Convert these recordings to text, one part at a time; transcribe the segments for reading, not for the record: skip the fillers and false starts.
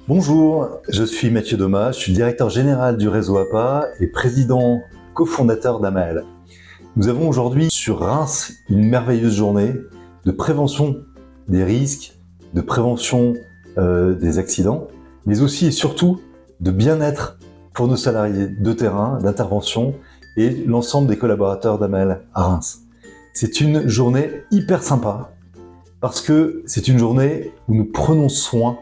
Bonjour, je suis Mathieu Domas, je suis directeur général du réseau APA et président cofondateur d'Amael. Nous avons aujourd'hui sur Reims une merveilleuse journée de prévention des risques, de prévention des accidents, mais aussi et surtout de bien-être pour nos salariés de terrain, d'intervention et l'ensemble des collaborateurs d'Amael à Reims. C'est une journée hyper sympa parce que c'est une journée où nous prenons soin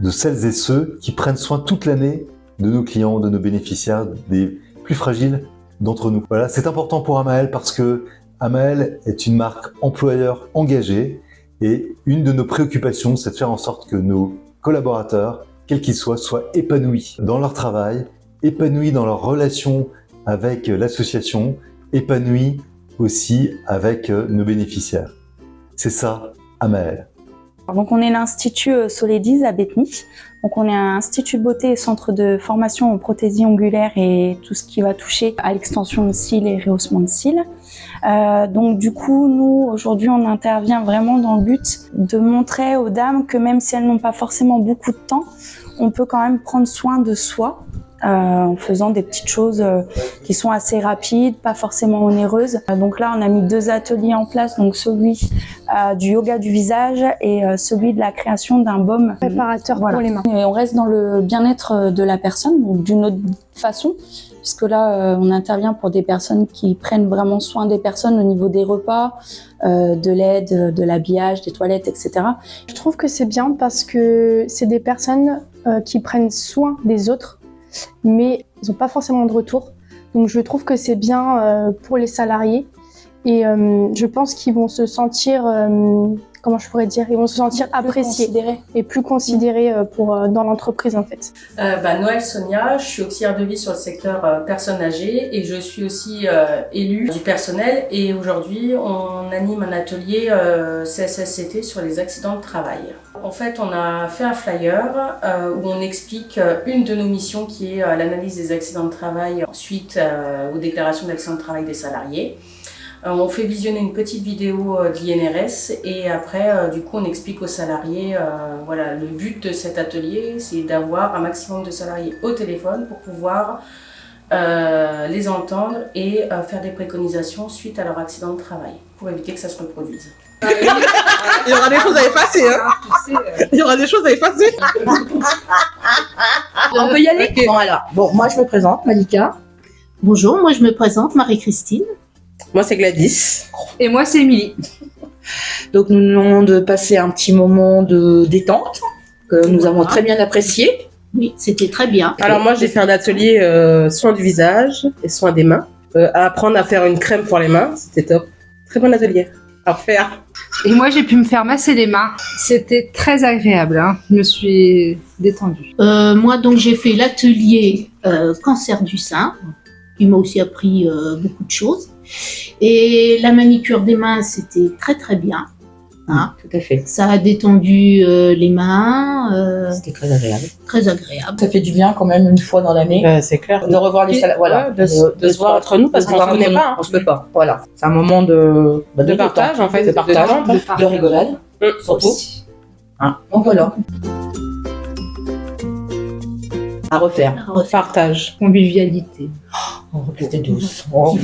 de celles et ceux qui prennent soin toute l'année de nos clients, de nos bénéficiaires, des plus fragiles d'entre nous. Voilà, c'est important pour Amael parce que Amael est une marque employeur engagée et une de nos préoccupations, c'est de faire en sorte que nos collaborateurs, quels qu'ils soient épanouis dans leur travail, épanouis dans leur relation avec l'association, épanouis aussi avec nos bénéficiaires. C'est ça, Amael. Donc on est l'Institut Soledis à Bétheny. Donc on est un institut beauté et centre de formation en prothésie ongulaire et tout ce qui va toucher à l'extension de cils et rehaussement de cils. Donc du coup, nous aujourd'hui on intervient vraiment dans le but de montrer aux dames que même si elles n'ont pas forcément beaucoup de temps, on peut quand même prendre soin de soi. En faisant des petites choses qui sont assez rapides, pas forcément onéreuses. Donc là, on a mis 2 ateliers en place, donc celui du yoga du visage et celui de la création d'un baume préparateur pour les mains. Et on reste dans le bien-être de la personne, donc d'une autre façon, puisque là, on intervient pour des personnes qui prennent vraiment soin des personnes au niveau des repas, de l'aide, de l'habillage, des toilettes, etc. Je trouve que c'est bien parce que c'est des personnes qui prennent soin des autres, mais ils n'ont pas forcément de retour. Donc je trouve que c'est bien pour les salariés et je pense qu'ils vont se sentir, comment je pourrais dire, ils vont se sentir appréciés et plus considérés dans l'entreprise en fait. Noël Sonia, je suis auxiliaire de vie sur le secteur personnes âgées et je suis aussi élue du personnel et aujourd'hui on anime un atelier CSSCT sur les accidents de travail. En fait, on a fait un flyer où on explique une de nos missions qui est l'analyse des accidents de travail suite aux déclarations d'accidents de travail des salariés. On fait visionner une petite vidéo de l'INRS et après, du coup, on explique aux salariés, voilà, le but de cet atelier, c'est d'avoir un maximum de salariés au téléphone pour pouvoir les entendre et faire des préconisations suite à leur accident de travail pour éviter que ça se reproduise. Il y aura des choses à effacer, hein. Il y aura des choses à effacer. On peut y aller. Okay. Bon, moi je me présente, Malika. Bonjour, moi je me présente, Marie-Christine. Moi c'est Gladys. Et moi c'est Émilie. Donc nous venons de passer un petit moment de détente que nous avons très bien apprécié. Oui, c'était très bien. Alors moi j'ai fait un atelier soins du visage et soins des mains. À apprendre à faire une crème pour les mains, c'était top. Très bon atelier. À refaire. Et moi, j'ai pu me faire masser les mains. C'était très agréable. Hein. Je me suis détendue. Moi, donc, j'ai fait l'atelier cancer du sein, qui m'a aussi appris beaucoup de choses. Et la manicure des mains, c'était très, très bien. Hein. Tout à fait. Ça a détendu les mains. C'était très agréable. Très agréable. Ça fait du bien quand même une fois dans l'année. C'est clair. De revoir les salariés. Voilà. De se voir entre nous parce qu'on ne se connaît pas. On se peut pas. Voilà. C'est un moment de partage en fait. De partage, de rigolade. Surtout. Hein. Donc voilà. À refaire. Partage. Convivialité. Oh, c'était douce. Oh.